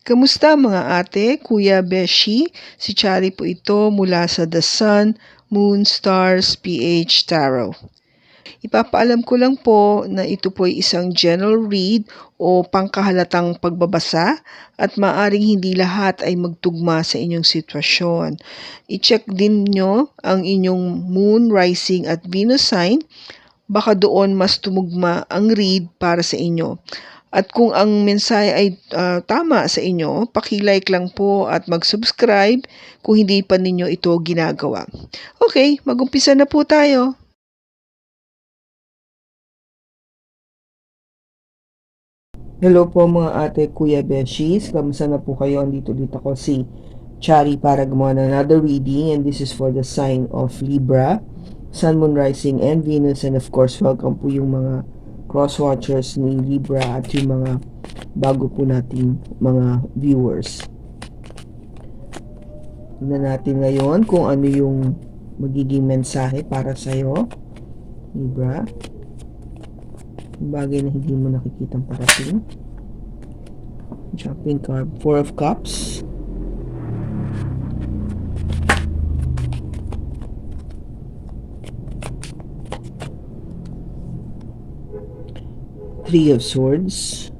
Kamusta mga ate, kuya, beshi? Si Chari po ito mula sa The Sun, Moon, Stars, PH Tarot. Ipapaalam ko lang po na ito po ay isang general read o pangkahalatang pagbabasa at maaring hindi lahat ay magtugma sa inyong sitwasyon. I-check din nyo ang inyong Moon, Rising at Venus sign. Baka doon mas tumugma ang read para sa inyo. At kung ang mensahe ay tama sa inyo, paki-like lang po at mag-subscribe kung hindi pa ninyo ito ginagawa. Okay, mag-umpisa na po tayo. Hello po mga ate, kuya, beshis. Kamusta na po kayo? Andito ako si Chari para gumawa ng another reading, and this is for the sign of Libra, Sun, Moon, Rising, and Venus. And of course, welcome po yung mga cross-watchers ni Libra at yung mga bago po nating mga viewers. Tignan natin ngayon kung ano yung magiging mensahe para sa'yo, Libra. Bagay na hindi mo nakikitang parating. Jumping card, Four of Cups. Three of Swords.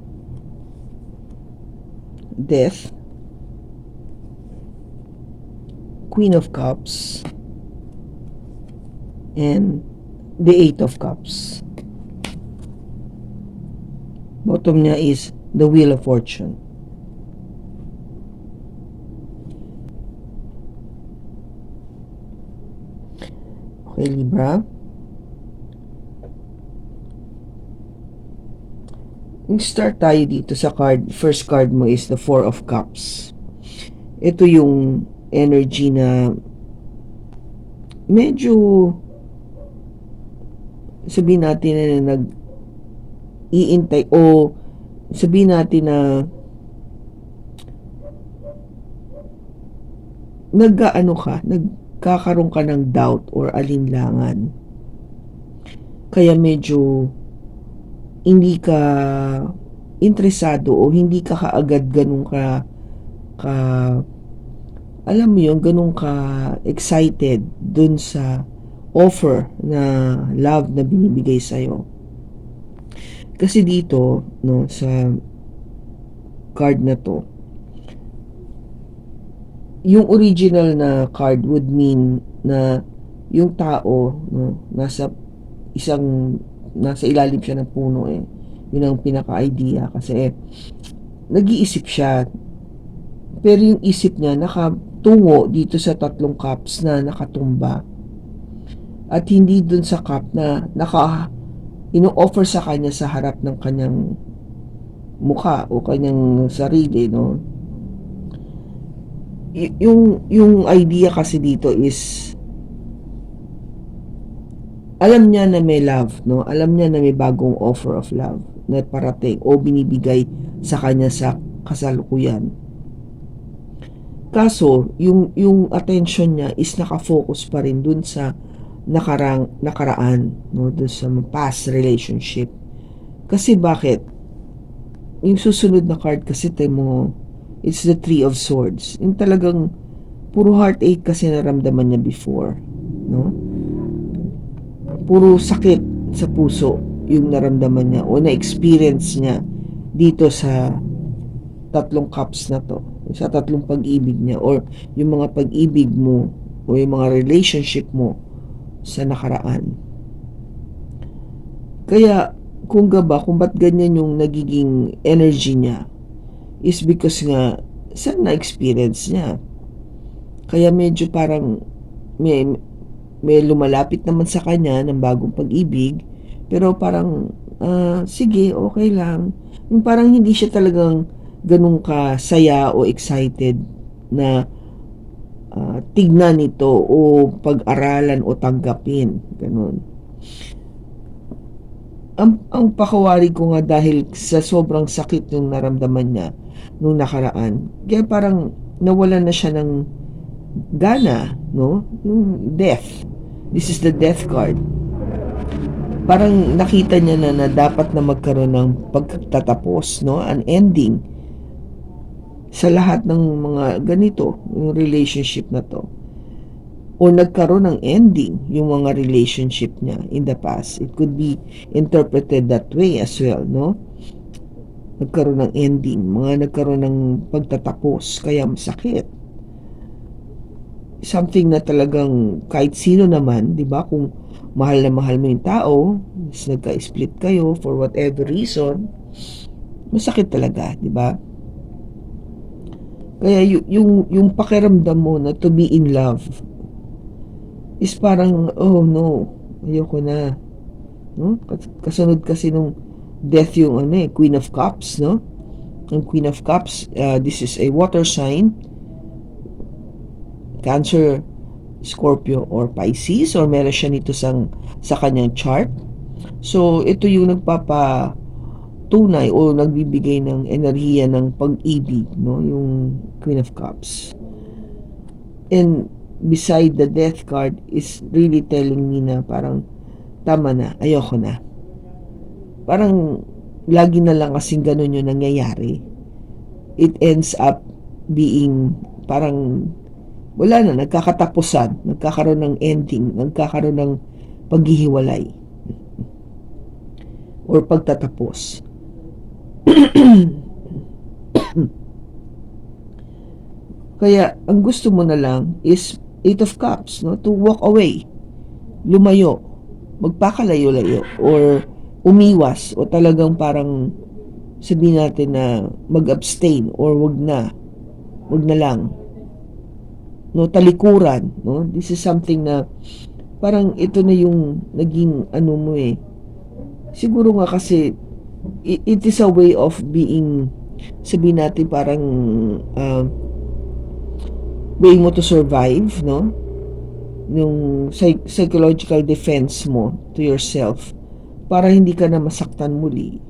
Death. Queen of Cups. And the Eight of Cups. Bottom niya is the Wheel of Fortune. Okay, Libra. Start tayo dito sa card. First card mo is the Four of Cups. Ito yung energy na medyo sabihin natin na nag-iintay o sabihin natin na nagkakaroon ka ng doubt or alinlangan. Kaya medyo hindi ka interesado o hindi ka kaagad ganun ka alam mo yun, ganun ka excited dun sa offer na love na binibigay sa'yo. Kasi dito, no, sa card na to, yung original na card would mean na yung tao, no, nasa ilalim siya ng puno eh. Yun ang pinaka-idea kasi nag-iisip siya. Pero yung isip niya nakatungo dito sa tatlong cups na nakatumba. At hindi dun sa cup na ino-offer sa kanya sa harap ng kanyang mukha o kanyang sarili, no? Yung idea kasi dito is alam niya na may love, no? Alam niya na may bagong offer of love na parating o binibigay sa kanya sa kasalukuyan. Kaso, yung attention niya is nakafocus pa rin dun sa nakaraan, no? Dun sa past relationship. Kasi bakit? Yung susunod na card kasi mo, it's the Three of Swords. Yung talagang puro heartache kasi naramdaman niya before, no? Puro sakit sa puso yung naramdaman niya o na-experience niya dito sa tatlong cups na to, sa tatlong pag-ibig niya or yung mga pag-ibig mo o yung mga relationship mo sa nakaraan. Kaya kung ba't ganyan yung nagiging energy niya is because nga sa na-experience niya. Kaya medyo parang may lumalapit naman sa kanya ng bagong pag-ibig, pero parang sige, okay lang. Yung parang hindi siya talagang ganun ka saya o excited na tignan ito o pag-aralan o tanggapin, ganun. Ang pakawari ko nga dahil sa sobrang sakit yung naramdaman niya nung nakaraan, kaya parang nawalan na siya ng gana, no? Yung death. This is the Death card. Parang nakita niya na dapat na magkaroon ng pagtatapos, no? An ending sa lahat ng mga ganito, yung relationship na to, o nagkaroon ng ending yung mga relationship niya in the past. It could be interpreted that way as well, no? Nagkaroon ng ending, nagkaroon ng pagtatapos, kaya masakit. Something na talagang kahit sino naman, di ba, kung mahal na mahal mo yung tao, nagka-split kayo for whatever reason, masakit talaga, di ba? Kaya yung pakiramdam mo na to be in love is parang, oh no, ayoko na. No? Kasunod kasi nung death yung Queen of Cups, no? Ang Queen of Cups, this is a water sign, Cancer, Scorpio, or Pisces, or meron siya nito sa kanyang chart. So, ito yung nagpapatunay o nagbibigay ng enerhiya ng pag-ibig, no? Yung Queen of Cups. And beside the death card is really telling me na parang tama na, ayoko na. Parang lagi na lang kasing ganun yung nangyayari. It ends up being parang wala na, nagkakatapusan, nagkakaroon ng ending, nagkakaroon ng paghihiwalay or pagtatapos. Kaya ang gusto mo na lang is 8 of Cups, no? To walk away, lumayo, magpakalayo-layo, or umiwas, o talagang parang sabihin natin na mag-abstain, or wag na lang, no? Talikuran, no? This is something na parang ito na yung naging mo siguro nga kasi it is a way of being, sabihin natin parang way mo to survive, no? Yung psychological defense mo to yourself para hindi ka na masaktan muli.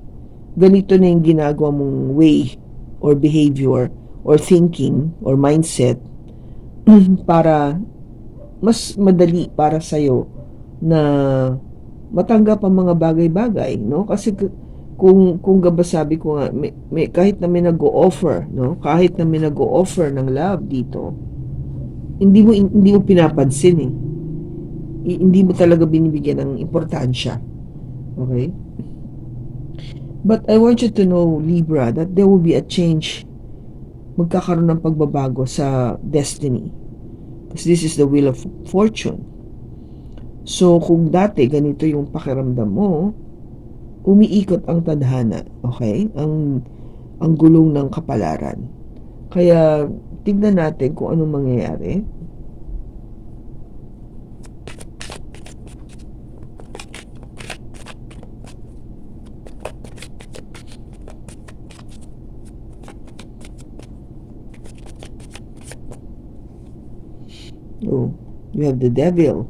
Ganito na yung ginagawa mong way or behavior or thinking or mindset para mas madali para sa'yo na matanggap ang mga bagay-bagay, no? Kasi kung sabi ko nga, kahit na may nag-o-offer, no? Kahit na may nag-o-offer ng love dito, hindi mo pinapansin eh. Hindi mo talaga binibigyan ng importansya. Okay? But I want you to know, Libra, that there will be a change. Magkakaroon ng pagbabago sa destiny. Because this is the wheel of fortune. So, kung dati ganito yung pakiramdam mo, umiikot ang tadhana, okay? Ang gulong ng kapalaran. Kaya, tignan natin kung anong mangyayari. Oh, you have the Devil.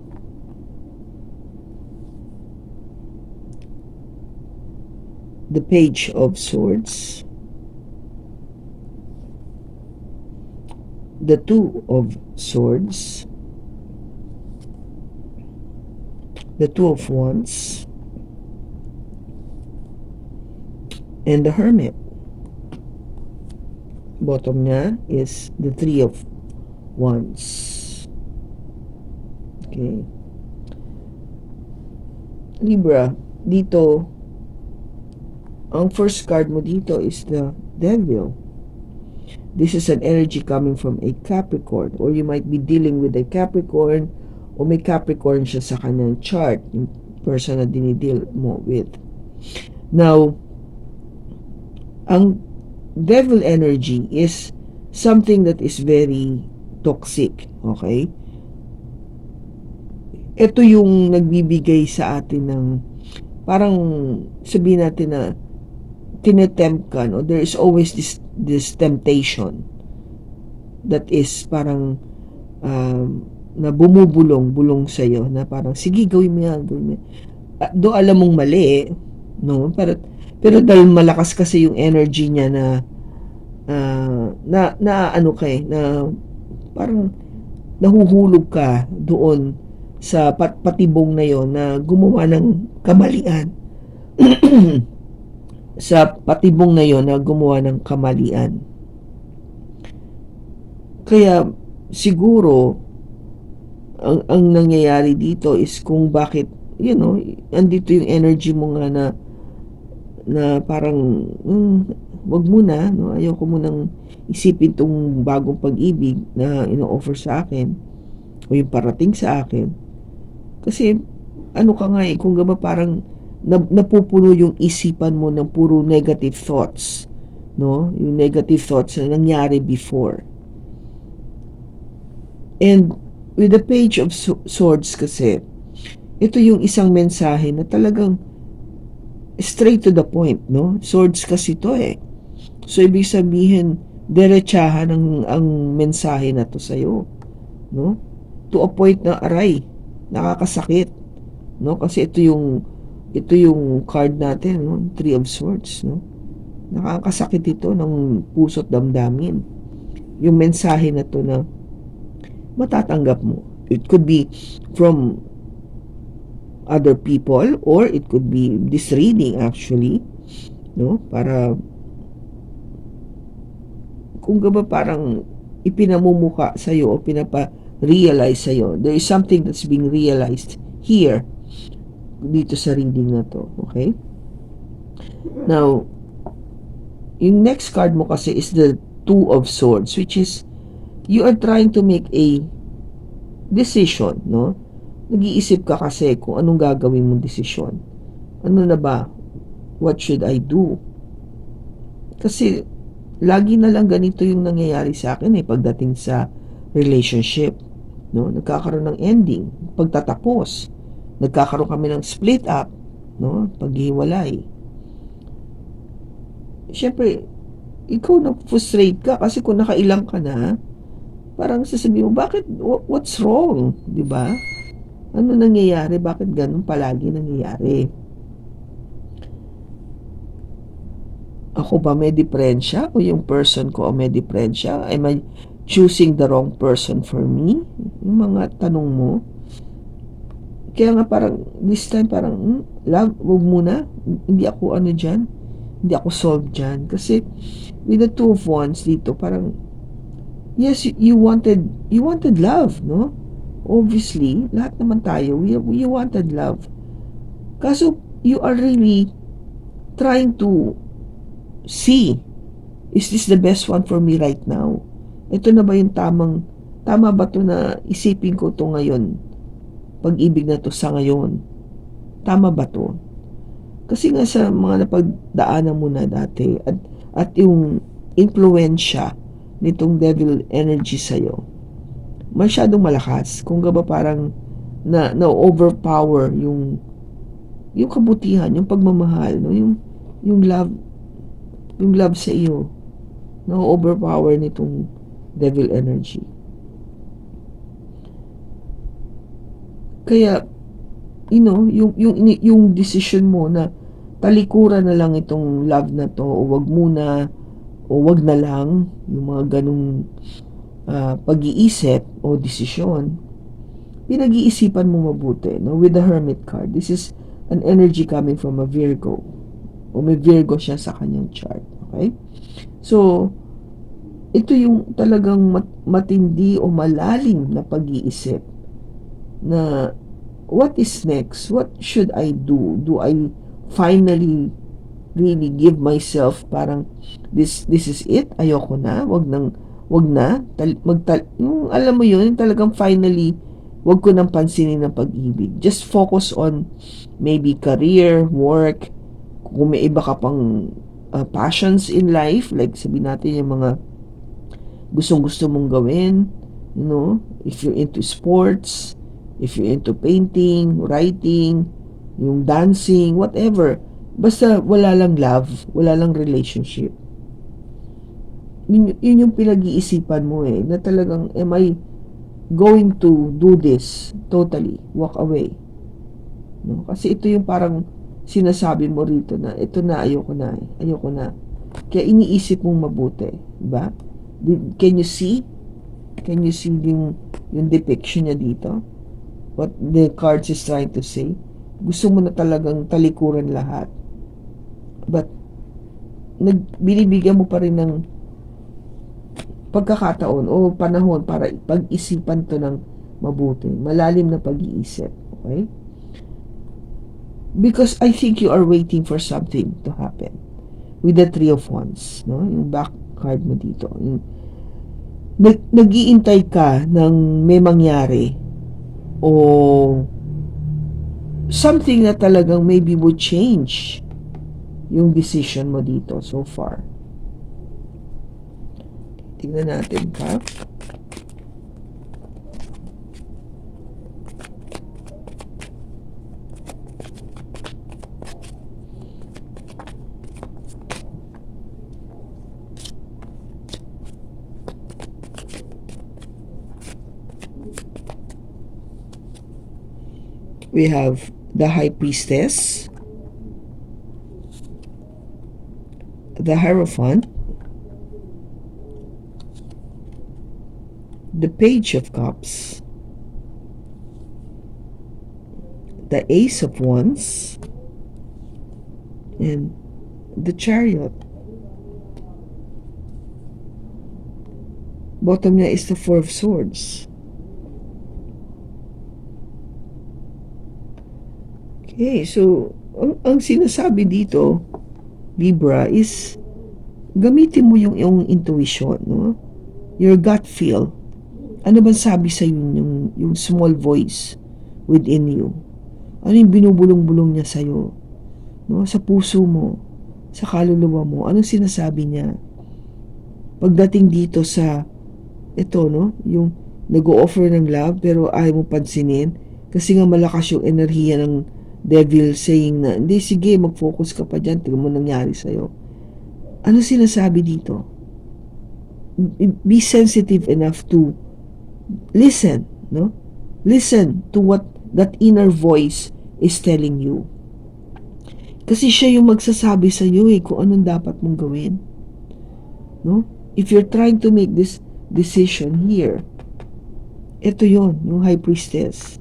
The Page of Swords. The Two of Swords. The Two of Wands. And the Hermit. Bottom niya is the Three of Wands. Okay. Libra, dito, ang first card mo dito is the Devil. This is an energy coming from a Capricorn, or you might be dealing with a Capricorn, o may Capricorn siya sa kanyang chart, yung person na dinideal mo with. Now, ang Devil energy is something that is very toxic, okay? Ito yung nagbibigay sa atin ng parang sabihin natin na tinetempt ka, no? There is always this temptation that is parang na bulong sa'yo na parang sige gawin mo yan, do alam mong mali, no? Pero dahil malakas kasi yung energy niya na parang nahuhulog ka doon sa patibong na yon na gumawa ng kamalian. Sa patibong na yon na gumawa ng kamalian. Kaya siguro ang nangyayari dito is kung bakit, andito yung energy mo nga na parang, wag muna, no? Ayoko munang isipin tong bagong pag-ibig na ino-offer sa akin o yung parating sa akin. Kasi ano ka nga kung gaba parang napupuno yung isipan mo ng puro negative thoughts, no? Yung negative thoughts na nangyari before. And with the page of swords kasi, ito yung isang mensahe na talagang straight to the point, no? Swords kasi to eh. So, ibig sabihin, derechahan ang mensahe na to sa'yo, no? To a point na aray, nakakasakit, no? Kasi ito yung card natin, no? Three of Swords, no? Nakakasakit ito ng puso't damdamin. Yung mensahe na to na matatanggap mo. It could be from other people or it could be this reading actually, no? Para kung gaba parang ipinamumuka sa iyo o pinapa-realize sa iyo. There is something that's being realized here dito sa reading na to, okay? Now, yung next card mo kasi is the Two of Swords, which is you are trying to make a decision, no? Nag-iisip ka kasi kung anong gagawin mong desisyon. Ano na ba? What should I do? Kasi lagi na lang ganito yung nangyayari sa akin pagdating sa relationship, no? Nagkakaroon ng ending, pagtatapos. Nagkakaroon kami ng split up, no? Paghiwalay. Siyempre, ikaw na frustrate ka kasi kung nakailang ka na, parang sasabihin mo, bakit, what's wrong? Diba? Ano nangyayari? Bakit ganun palagi nangyayari? Ako ba may diferensya? O yung person ko may diferensya? Am I choosing the wrong person for me? Yung mga tanong mo. Kaya nga parang, this time parang, love, wag muna. Hindi ako ano dyan. Hindi ako solve dyan. Kasi, with the Two of Wands dito, parang, yes, you wanted love, no? Obviously, lahat naman tayo, we wanted love. Kaso, you are really trying to see, is this the best one for me right now? Ito na ba yung tama ba to na isipin ko to ngayon? Pag-ibig na to sa ngayon. Tama ba to? Kasi nga sa mga napagdaanan mo na dati at yung influensya nitong devil energy sa'yo, masyadong malakas. Kung ba parang na-overpower yung kabutihan, yung pagmamahal, no? Yung love sa iyo, na-overpower nitong devil energy. Kaya, yung decision mo na talikuran na lang itong love na to, o wag muna, o wag na lang, yung mga ganung pag-iisip o desisyon, pinag-iisipan mo mabuti, no? With the Hermit card, this is an energy coming from a Virgo, o may Virgo siya sa kanyang chart, okay? So, ito yung talagang matindi o malalim na pag-iisip na what is next? What should I do? Do I finally really give myself parang this is it? Ayoko na. Wag na. Yung alam mo yun, talagang finally wag ko nang pansinin ng pag-ibig. Just focus on maybe career, work, kung may iba ka pang passions in life, like sabihin natin yung mga gustong-gusto mong gawin, if you're into sports, if you're into painting, writing, yung dancing, whatever. Basta wala lang love, wala lang relationship. Yun yung pinag-iisipan mo na talagang, am I going to do this totally, walk away? No? Kasi ito yung parang sinasabi mo rito na, ito na, ayoko na. Kaya iniisip mong mabuti, diba? Can you see? Can you see yung depiction niya dito? What the cards is trying to say? Gusto mo na talagang talikuran lahat. But, binibigyan mo pa rin ng pagkakataon o panahon para pag-isipan to ng mabuti, malalim na pag-iisip. Okay? Because I think you are waiting for something to happen with the Three of Wands, no? Yung back card mo dito. Nag-iintay ka ng may mangyari o something na talagang maybe would change yung decision mo dito so far. Tingnan natin pa. We have the High Priestess, the Hierophant, the Page of Cups, the Ace of Wands, and the Chariot. Bottom niya is the Four of Swords. Okay, so ang sinasabi dito, Libra, is gamitin mo yung iyong intuition, no? Your gut feel. Ano bang sabi sa yung small voice within you? Ano yung binubulong-bulong niya sa iyo? No? Sa puso mo, sa kaluluwa mo, anong sinasabi niya? Pagdating dito sa ito, no? Yung nag-o-offer ng love pero ayaw mo pansinin kasi nga malakas yung enerhiya ng devil saying na, hindi, sige, mag-focus ka pa dyan, tingnan mo nangyari sa'yo. Ano sinasabi dito? Be sensitive enough to listen, no? Listen to what that inner voice is telling you. Kasi siya yung magsasabi sa iyo kung anong dapat mong gawin. No? If you're trying to make this decision here, ito yon, yung High Priestess.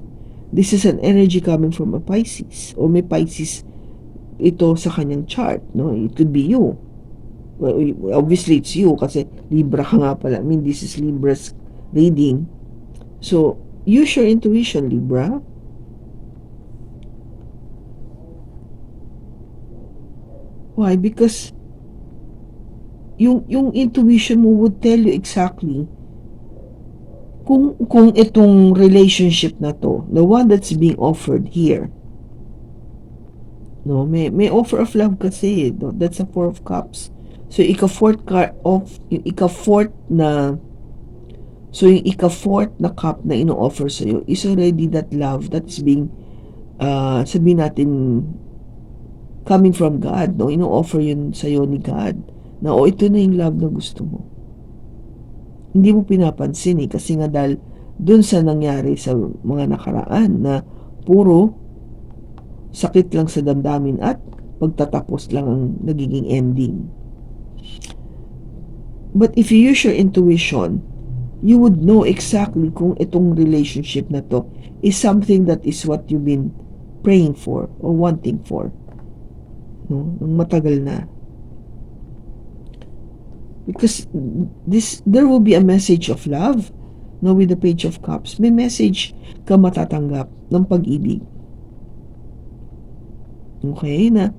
This is an energy coming from a Pisces, o may Pisces ito sa kanyang chart, no? It could be you. Well, obviously it's you kasi Libra ka nga pala. I mean, this is Libra's reading. So, use your intuition, Libra. Why? Because yung intuition mo would tell you exactly kung itong relationship na to, the one that's being offered here, no, may offer of love kasi, no? That's a Four of Cups. So ika-fourth card of yung ika-fourth na cup na ino-offer sa iyo is already that love that's being sabihin natin coming from God, no? Ino-offer yun sa iyo ni God na ito na yung love na gusto mo. Hindi mo pinapansin kasi nga dahil dun sa nangyari sa mga nakaraan na puro sakit lang sa damdamin at pagtatapos lang ang nagiging ending. But if you use your intuition, you would know exactly kung itong relationship na to is something that is what you've been praying for or wanting for, no? Nung matagal na. Because there will be a message of love, no, with the Page of Cups. May message ka matatanggap ng pag-ibig. Okay, na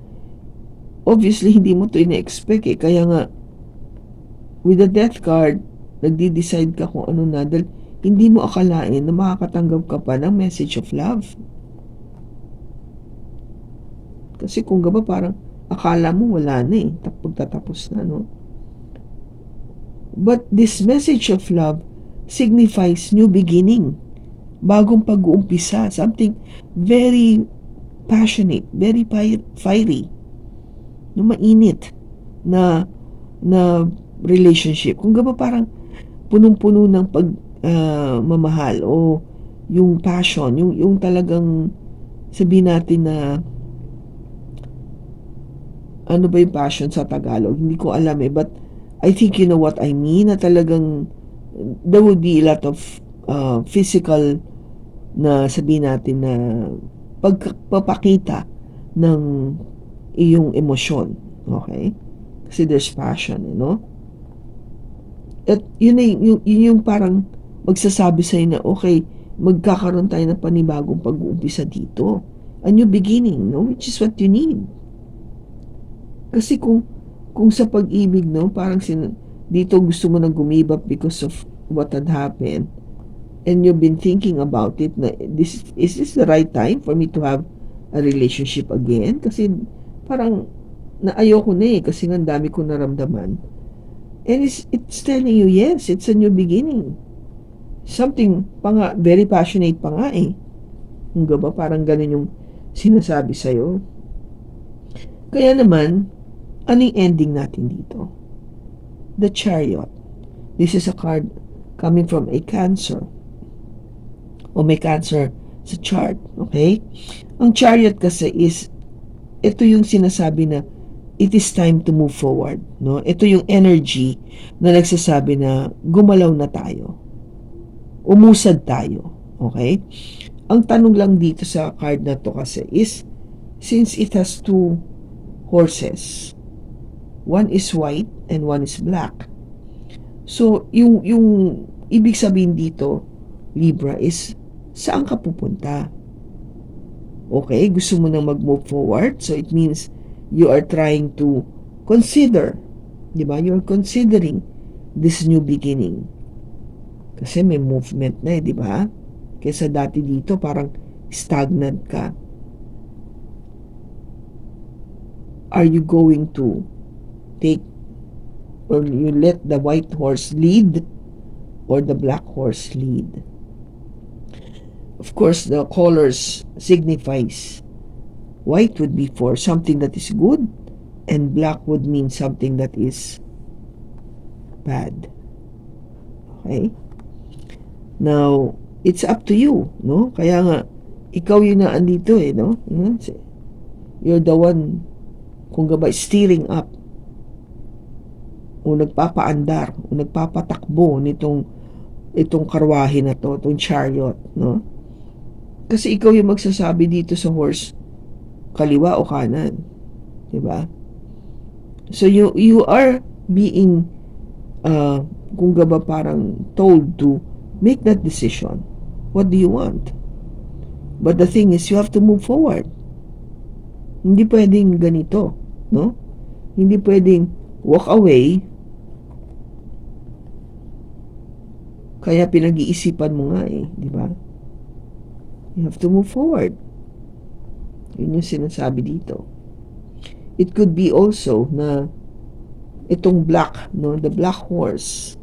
obviously hindi mo to ina-expect kaya nga with the Death card, nagdi-decide ka kung ano na dahil hindi mo akalain na makakatanggap ka pa ng message of love. Kasi kung gaba parang akala mo wala na pagtatapos na, no? But this message of love signifies new beginning, bagong pag-uumpisa, something very passionate, very fiery, no, mainit na relationship. Kung gaba parang punong-puno ng mamahal o yung passion, yung talagang sabihin natin na ano ba yung passion sa Tagalog? Hindi ko alam but I think you know what I mean, na talagang there would be a lot of physical na sabihin natin na pagpapakita ng iyong emosyon. Okay? Kasi there's passion, no? At yun yung parang magsasabi sa'yo na, okay, magkakaroon tayo ng panibagong pag-uumpisa dito. A new beginning, no? Which is what you need. Kasi kung sa pag-ibig, no, parang dito gusto mo nang gumibap because of what had happened, and you've been thinking about it, na is this the right time for me to have a relationship again? Kasi parang ayoko na kasi nga dami ko naramdaman. And it's telling you, yes, it's a new beginning. Something pa nga, very passionate pa nga Yung ba, parang ganun yung sinasabi sa'yo. Kaya naman, anong ending natin dito? The Chariot. This is a card coming from a Cancer. O may Cancer sa chart. Okay? Ang Chariot kasi is, ito yung sinasabi na it is time to move forward. No? Ito yung energy na nagsasabi na gumalaw na tayo. Umusad tayo. Okay? Ang tanong lang dito sa card na to kasi is, since it has two horses, one is white and one is black. So, yung ibig sabihin dito, Libra, is saan ka pupunta? Okay? Gusto mo nang mag-move forward? So, it means you are trying to consider, di ba? You're considering this new beginning. Kasi may movement na di ba? Kesa dati dito, parang stagnant ka. Are you going to take, or you let the white horse lead, or the black horse lead? Of course, the colors signifies, white would be for something that is good, and black would mean something that is bad. Okay? Now, it's up to you, no? Kaya nga, ikaw yung naandito no? You're the one, kung gabay, steering up, o nagpapaandar, o nagpapatakbo itong karwahe na to, itong chariot, no? Kasi ikaw yung magsasabi dito sa horse, kaliwa o kanan, di ba? So you are being kung gaba parang told to make that decision. What do you want? But the thing is, you have to move forward. Hindi pwedeng ganito, no? Hindi pwedeng walk away. Kaya pinag-iisipan mo nga di ba? You have to move forward. Yun yung sinasabi dito. It could be also na itong black, no, the black horse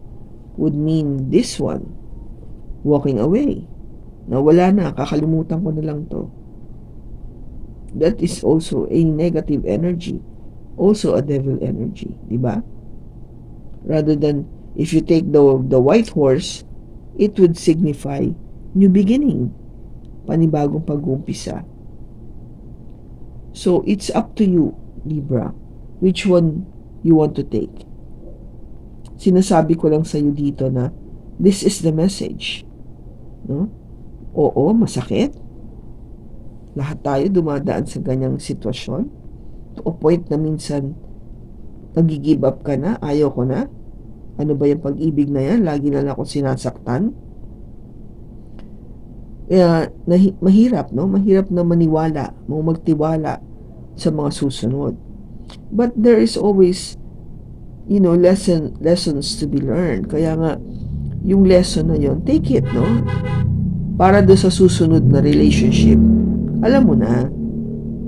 would mean this one walking away. Na wala na, kakalimutan ko na lang to. That is also a negative energy. Also a devil energy, di ba? Rather than, if you take the white horse, it would signify new beginning, panibagong pag-uumpisa. So, it's up to you, Libra, which one you want to take. Sinasabi ko lang sa'yo dito na this is the message. No? Oo, masakit. Lahat tayo dumadaan sa ganyang sitwasyon. To a point na minsan nag-give up ka na, ayaw ko na. Ano ba yung pag-ibig na yan? Lagi na lang ako sinasaktan. Kaya mahirap, no? Mahirap na maniwala, magtiwala sa mga susunod. But there is always, lessons to be learned. Kaya nga, yung lesson na yon, take it, no? Para do sa susunod na relationship, alam mo na,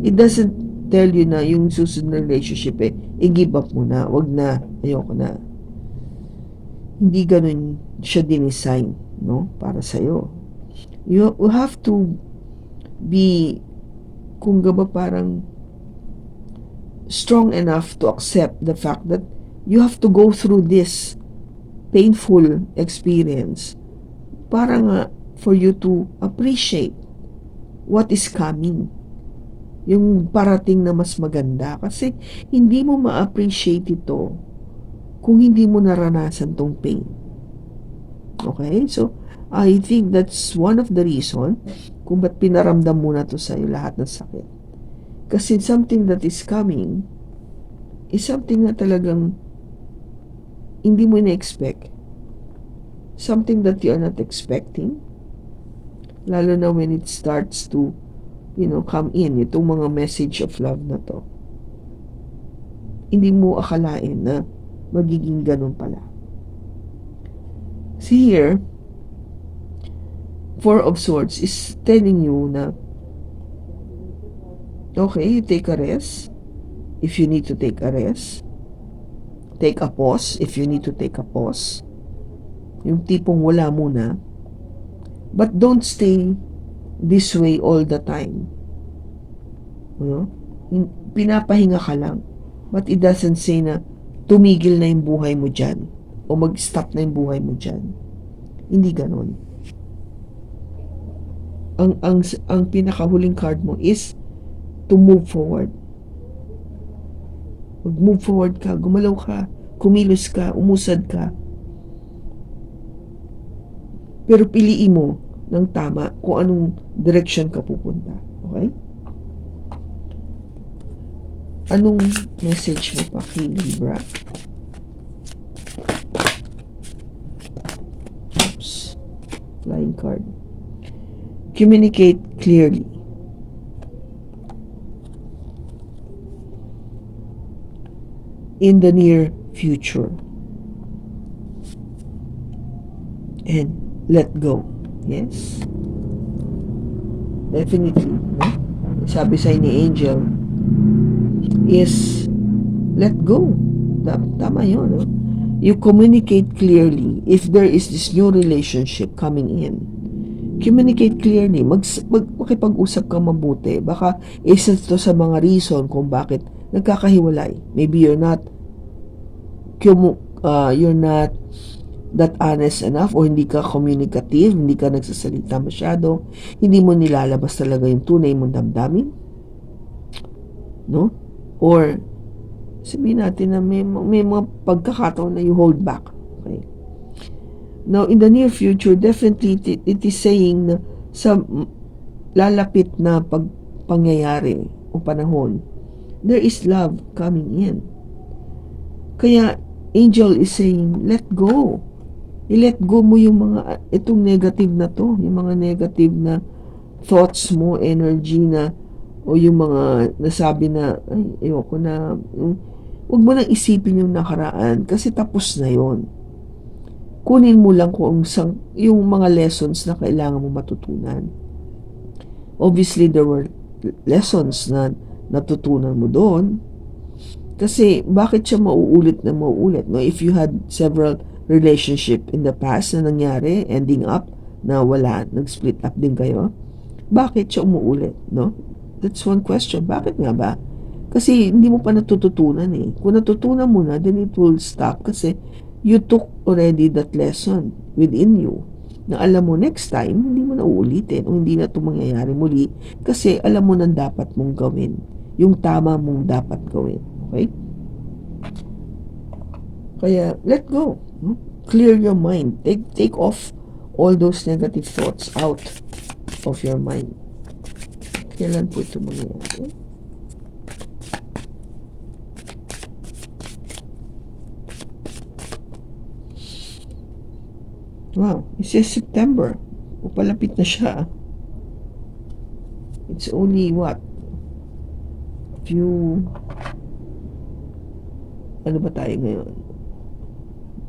it doesn't tell you na yung susunod na relationship i-give up mo na, wag na, ayoko na. Hindi ganun siya dinesign, no? Para sa'yo. You have to be, kung gaba parang strong enough to accept the fact that you have to go through this painful experience para nga for you to appreciate what is coming, yung parating na mas maganda. Kasi hindi mo ma-appreciate ito kung hindi mo naranasan tong pain. Okay? So, I think that's one of the reason kung ba't pinaramdam mo na to sa'yo lahat ng sakit. Kasi something that is coming is something na talagang hindi mo na-expect. something that you are not expecting. Lalo na when it starts to, come in, itong mga message of love na to. Hindi mo akalain na magiging ganun pala. See here, Four of Swords is telling you na, okay, you take a rest if you need to take a rest. Take a pause if you need to take a pause. Yung tipong wala muna. But don't stay this way all the time. Pinapahinga ka lang. But it doesn't say na tumigil na yung buhay mo dyan o mag-stop na yung buhay mo dyan. Hindi ganon. Ang pinakahuling card mo is to move forward. Mag-move forward ka, gumalaw ka, kumilos ka, umusad ka. Pero piliin mo ng tama kung anong direction ka pupunta. Okay? Anong message mo pa kay Libra? Oops. Flying card. Communicate clearly. In the near future. And let go. Yes. Definitely. No? Sabi sa ni Angel is let go. Tama yun. No? You communicate clearly if there is this new relationship coming in. Communicate clearly. Makipag-usap ka mabuti. Baka isa to sa mga reason kung bakit nagkakahiwalay. Maybe you're not that honest enough o hindi ka communicative, hindi ka nagsasalita masyado, hindi mo nilalabas talaga yung tunay mong damdamin. No? Or sabihin natin na may mga pagkakataon na you hold back. Okay? Now, in the near future, definitely it is saying na sa lalapit na pangyayari o panahon, there is love coming in. Kaya, Angel is saying, let go. I-let go mo yung itong negative na to, yung mga negative na thoughts mo, energy na, o yung mga nasabi na, ay, ayoko na, huwag mo nang isipin yung nakaraan, kasi tapos na yon. Kunin mo lang kung yung mga lessons na kailangan mo matutunan. Obviously, there were lessons na natutunan mo doon. Kasi, bakit siya mauulit? No? If you had several relationship in the past na nangyari, ending up na wala, nag-split up din kayo, bakit siya umuulit? No? That's one question. Bakit nga ba? Kasi, hindi mo pa natututunan eh. Kung natutunan mo na, then it will stop kasi you took already that lesson within you na alam mo next time, hindi mo na uulitin o hindi na ito mangyayari muli kasi alam mo na dapat mong gawin. Yung tama mong dapat gawin. Okay? Kaya, let go. No? Clear your mind. Take off all those negative thoughts out of your mind. Kailan po ito mangyayari? Wow, it says September. O palapit na siya. It's only what? Ano ba tayo ngayon?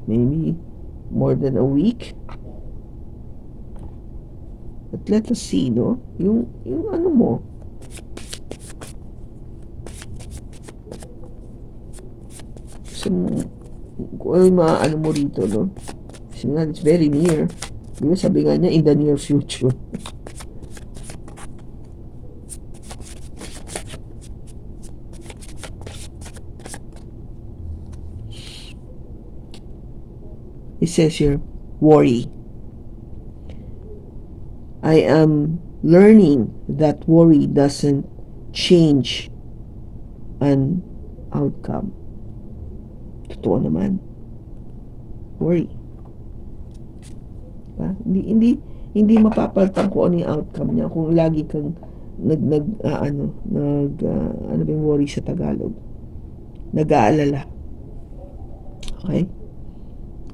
Maybe more than a week? But let us see, no? Yung ano mo. So, kung ano mo rito, no? Kasi nga, it's very near. Di ba sabi nga niya, in the near future. It says here, worry. I am learning that worry doesn't change an outcome. Totoo naman. Worry. Hindi mapapalitan kung ano yung outcome niya kung lagi kang ano ba yung worry sa Tagalog? Nag-aalala. Okay?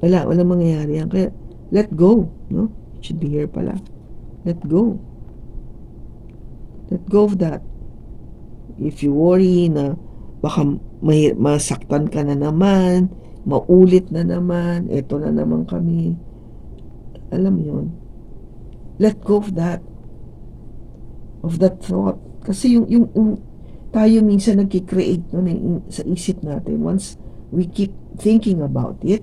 Walang mangyayari yan. Kaya let go, no? It should be here pala. Let go. Let go of that. If you worry na baka masaktan ka na naman, maulit na naman, eto na naman kami. Alam mo yun. Let go of that. Of that thought. Kasi yung tayo minsan nagki-create nun sa isip natin. Once we keep thinking about it,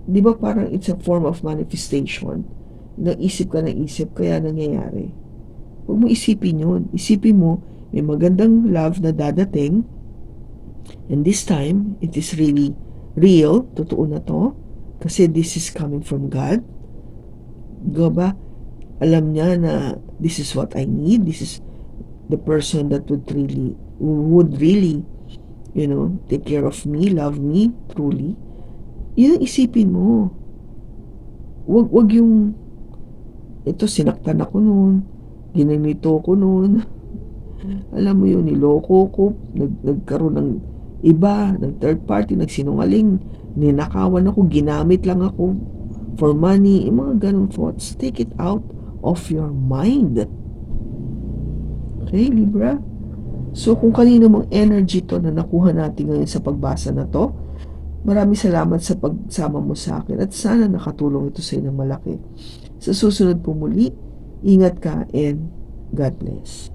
di ba parang it's a form of manifestation? Naisip ka ng isip, kaya nangyayari. Huwag mo isipin yun. Isipin mo, may magandang love na dadating, and this time, it is really real, totoo na to, kasi this is coming from God. Diba? Alam niya na this is what I need, this is the person that would really, take care of me, love me, truly. Yun ang isipin mo. Wag yung, ito, sinaktan ako noon, ginanito ko noon, alam mo yun, niloko ko, nagkaroon ng iba, ng third party, nagsinungaling, ninakawan ako, ginamit lang ako for money, yung mga ganong thoughts. Take it out of your mind. Okay, Libra? So, kung kanino mong energy to na nakuha natin ngayon sa pagbasa na to, maraming salamat sa pagsama mo sa akin at sana nakatulong ito sa inyo ng malaki. Sa susunod po muli, ingat ka and God bless.